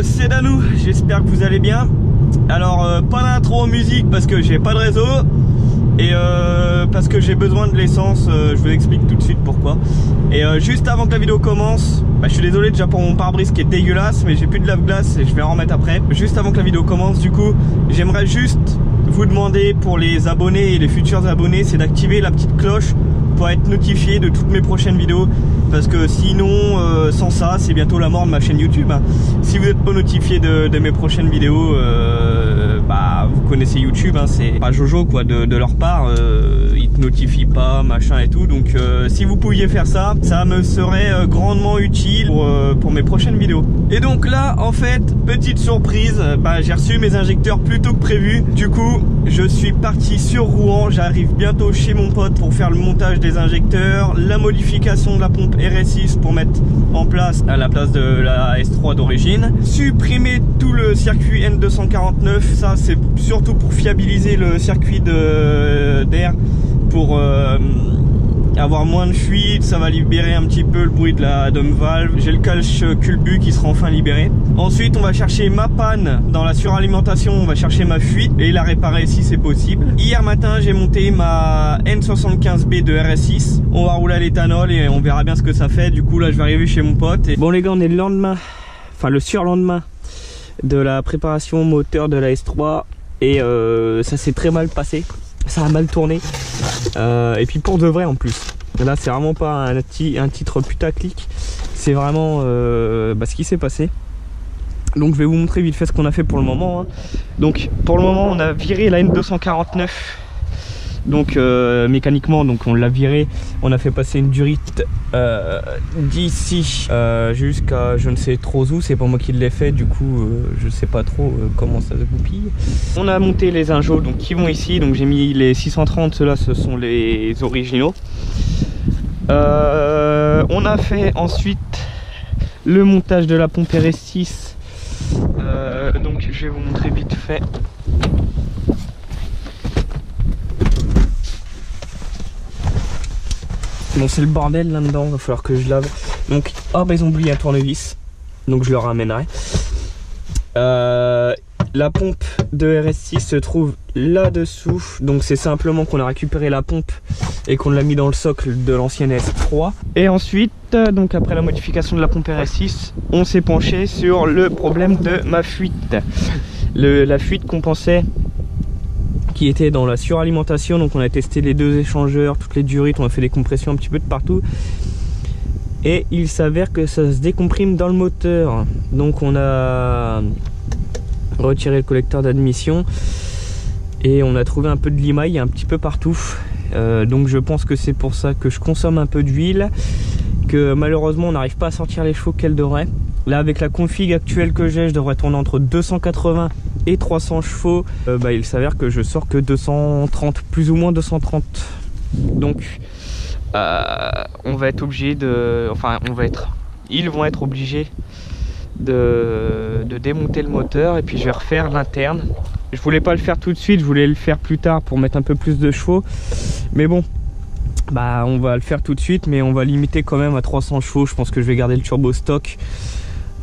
c'est Danou, j'espère que vous allez bien. Alors pas d'intro en musique parce que j'ai pas de réseau et parce que j'ai besoin de l'essence, je vous explique tout de suite pourquoi. Et juste avant que la vidéo commence, je suis désolé déjà pour mon pare-brise qui est dégueulasse, mais j'ai plus de lave-glace et je vais en remettre après. Juste avant que la vidéo commence, du coup, j'aimerais juste vous demander pour les abonnés et les futurs abonnés, c'est d'activer la petite cloche pour être notifié de toutes mes prochaines vidéos, parce que sinon sans ça c'est bientôt la mort de ma chaîne YouTube. Si vous n'êtes pas notifié de mes prochaines vidéos, bah vous connaissez YouTube, c'est pas Jojo quoi de leur part, ils te notifient pas machin et tout, donc si vous pouviez faire ça, ça me serait grandement utile pour mes prochaines vidéos. Et donc là en fait, petite surprise, j'ai reçu mes injecteurs plus tôt que prévu, du coup je suis parti sur Rouen, j'arrive bientôt chez mon pote pour faire le montage des injecteurs, la modification de la pompe RS6 pour mettre en place à la place de la S3 d'origine, supprimer tout le circuit N249, ça c'est surtout pour fiabiliser le circuit d'air pour avoir moins de fuite, ça va libérer un petit peu le bruit de la dome valve. J'ai le cache culbu qui sera enfin libéré. Ensuite on va chercher ma panne dans la suralimentation, on va chercher ma fuite et la réparer si c'est possible. Hier matin j'ai monté ma N75B de RS6, on va rouler à l'éthanol et on verra bien ce que ça fait. Du coup là je vais arriver chez mon pote et... Bon les gars, on est le lendemain, enfin le surlendemain de la préparation moteur de la S3 et ça s'est très mal passé. Ça a mal tourné et puis pour de vrai en plus. Là c'est vraiment pas un titre putaclic, c'est vraiment ce qui s'est passé. Donc je vais vous montrer vite fait ce qu'on a fait pour le moment. Donc pour le moment on a viré la N249. Donc mécaniquement donc on l'a viré, on a fait passer une durite d'ici jusqu'à je ne sais trop où, c'est pas moi qui l'ai fait, du coup je sais pas trop comment ça se goupille. On a monté les injos donc qui vont ici, donc j'ai mis les 630, ceux-là ce sont les originaux. On a fait ensuite le montage de la pompe RS6, donc je vais vous montrer vite fait. Bon c'est le bordel là-dedans, il va falloir que je lave. Donc ils ont oublié un tournevis, donc je le ramènerai. La pompe de RS6 se trouve là-dessous, donc c'est simplement qu'on a récupéré la pompe et qu'on l'a mis dans le socle de l'ancienne S3. Et ensuite, donc après la modification de la pompe RS6, on s'est penché sur le problème de ma fuite. La fuite qu'on pensait qui était dans la suralimentation, donc on a testé les deux échangeurs, toutes les durites, on a fait des compressions un petit peu de partout et il s'avère que ça se décomprime dans le moteur. Donc on a retiré le collecteur d'admission et on a trouvé un peu de limaille un petit peu partout, donc je pense que c'est pour ça que je consomme un peu d'huile, que malheureusement on n'arrive pas à sortir les chevaux qu'elle devrait. Là avec la config actuelle que j'ai, je devrais tourner entre 280 et 300 chevaux, il s'avère que je sors que 230, plus ou moins 230. Donc on va être obligé de, ils vont être obligés de démonter le moteur et puis je vais refaire l'interne. Je voulais pas le faire tout de suite, je voulais le faire plus tard pour mettre un peu plus de chevaux, mais bon, on va le faire tout de suite, mais on va limiter quand même à 300 chevaux. Je pense que je vais garder le turbo stock.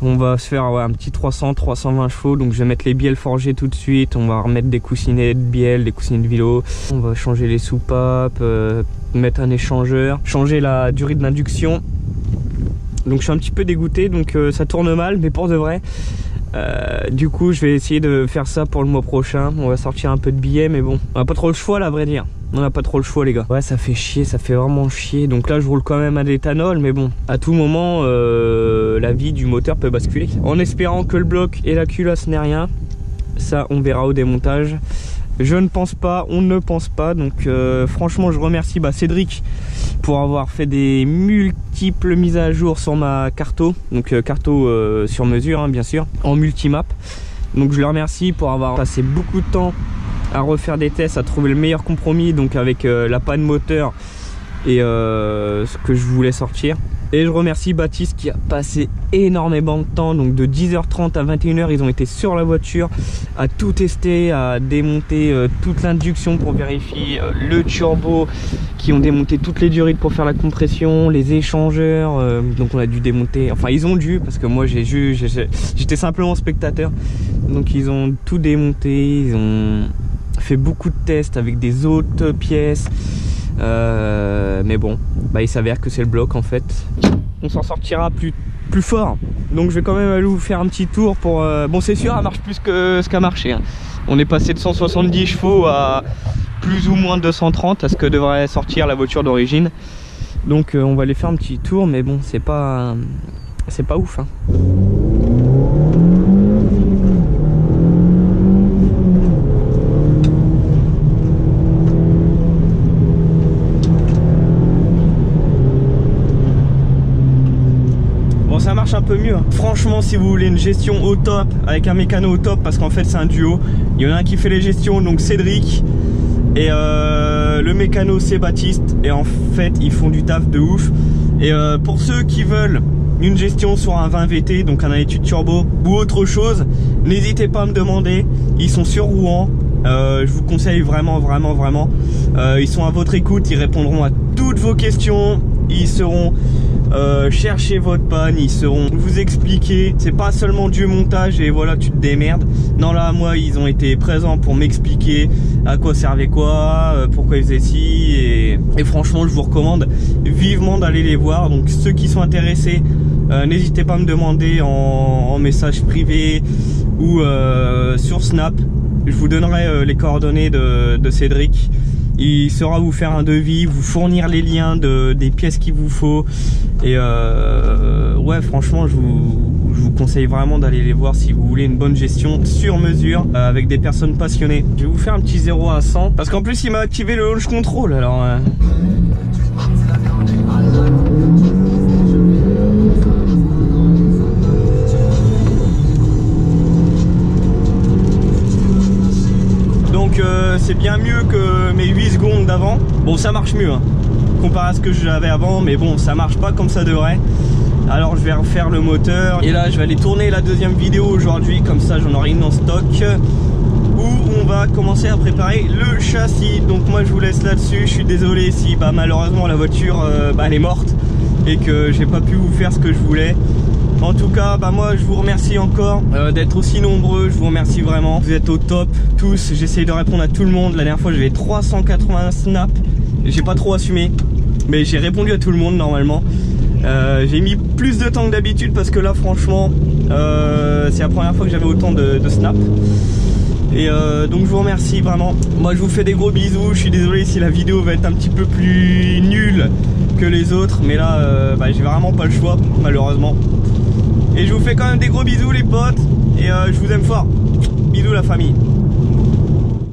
On va se faire un petit 300-320 chevaux, donc je vais mettre les bielles forgées tout de suite. On va remettre des coussinets de bielles, des coussinets de vélo. On va changer les soupapes, mettre un échangeur, changer la durée d'induction. Donc je suis un petit peu dégoûté, donc ça tourne mal, mais pour de vrai. Du coup je vais essayer de faire ça pour le mois prochain. On va sortir un peu de billets, mais bon, on n'a pas trop le choix là, à vrai dire. On n'a pas trop le choix les gars. Ouais, ça fait chier, ça fait vraiment chier. Donc là je roule quand même à l'éthanol, mais bon, à tout moment la vie du moteur peut basculer. En espérant que le bloc et la culasse n'aient rien. Ça on verra au démontage. Je ne pense pas, on ne pense pas. Donc franchement je remercie Cédric pour avoir fait des multiples mises à jour sur ma carto. Donc carto sur mesure bien sûr, en multimap. Donc je le remercie pour avoir passé beaucoup de temps à refaire des tests, à trouver le meilleur compromis, donc avec la panne moteur et ce que je voulais sortir. Et je remercie Baptiste qui a passé énormément de temps, donc de 10h30 à 21h ils ont été sur la voiture à tout tester, à démonter toute l'induction pour vérifier le turbo, qui ont démonté toutes les durites pour faire la compression, les échangeurs, donc on a dû démonter, enfin ils ont dû parce que moi j'étais simplement spectateur, donc ils ont tout démonté, ils ont fait beaucoup de tests avec des autres pièces. Mais bon, bah, il s'avère que c'est le bloc en fait. On s'en sortira plus fort. Donc je vais quand même aller vous faire un petit tour pour... Bon c'est sûr, elle marche plus que ce qu'a marché. Hein. On est passé de 170 chevaux à plus ou moins 230 à ce que devrait sortir la voiture d'origine. Donc on va aller faire un petit tour, mais bon c'est pas ouf. Hein. Ça marche un peu mieux. Franchement, si vous voulez une gestion au top, avec un mécano au top, parce qu'en fait c'est un duo, il y en a un qui fait les gestions, donc Cédric, et le mécano c'est Baptiste, et en fait ils font du taf de ouf. Et pour ceux qui veulent une gestion sur un 20 VT, donc un étude turbo ou autre chose, n'hésitez pas à me demander, ils sont sur Rouen. Je vous conseille vraiment. Ils sont à votre écoute, ils répondront à toutes vos questions, ils seront chercher votre panne, ils seront vous expliquer. C'est pas seulement du montage et voilà tu te démerdes. Non là moi ils ont été présents pour m'expliquer à quoi servait quoi, pourquoi ils faisaient ci, et franchement je vous recommande vivement d'aller les voir. Donc ceux qui sont intéressés, n'hésitez pas à me demander en message privé ou sur Snap. Je vous donnerai les coordonnées de Cédric. Il saura vous faire un devis, vous fournir les liens des pièces qu'il vous faut. Et ouais, franchement, je vous conseille vraiment d'aller les voir si vous voulez une bonne gestion sur mesure avec des personnes passionnées. Je vais vous faire un petit 0 à 100 parce qu'en plus il m'a activé le launch control. Alors c'est bien mieux que mes 8 secondes d'avant. Bon ça marche mieux hein, comparé à ce que j'avais avant, mais bon ça marche pas comme ça devrait. Alors je vais refaire le moteur et là je vais aller tourner la deuxième vidéo aujourd'hui, comme ça j'en aurai une en stock où on va commencer à préparer le châssis. Donc moi je vous laisse là-dessus. Je suis désolé si malheureusement la voiture elle est morte et que j'ai pas pu vous faire ce que je voulais. En tout cas, moi je vous remercie encore d'être aussi nombreux, je vous remercie vraiment. Vous êtes au top tous, j'essaye de répondre à tout le monde. La dernière fois j'avais 380 snaps, j'ai pas trop assumé, mais j'ai répondu à tout le monde normalement. J'ai mis plus de temps que d'habitude parce que là franchement, c'est la première fois que j'avais autant de snaps. Et donc je vous remercie vraiment. Moi je vous fais des gros bisous, je suis désolé si la vidéo va être un petit peu plus nulle que les autres, mais là j'ai vraiment pas le choix malheureusement. Et je vous fais quand même des gros bisous les potes, et je vous aime fort. Bisous la famille.